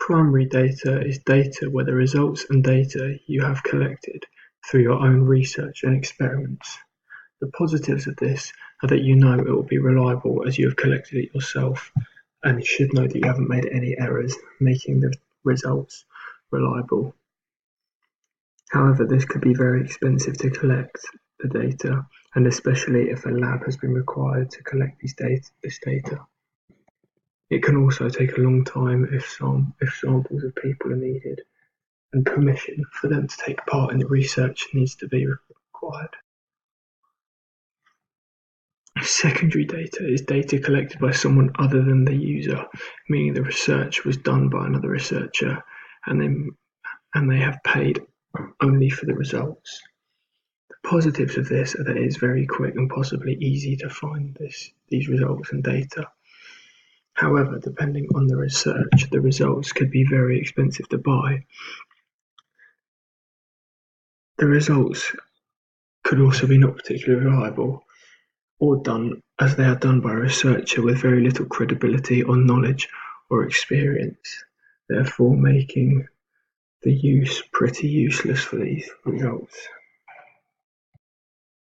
Primary data is data where the results and data you have collected through your own research and experiments. The positives of this are that you know it will be reliable as you have collected it yourself, and you should know that you haven't made any errors, making the results reliable. However, this could be very expensive to collect the data, and especially if a lab has been required to collect this data. It can also take a long time if samples of people are needed, and permission for them to take part in the research needs to be required. Secondary data is data collected by someone other than the user, meaning the research was done by another researcher and they have paid only for the results. The positives of this are that it is very quick and possibly easy to find these results and data. However, depending on the research, the results could be very expensive to buy. The results could also be not particularly reliable, or done as they are done by a researcher with very little credibility or knowledge or experience, therefore making the use pretty useless for these results.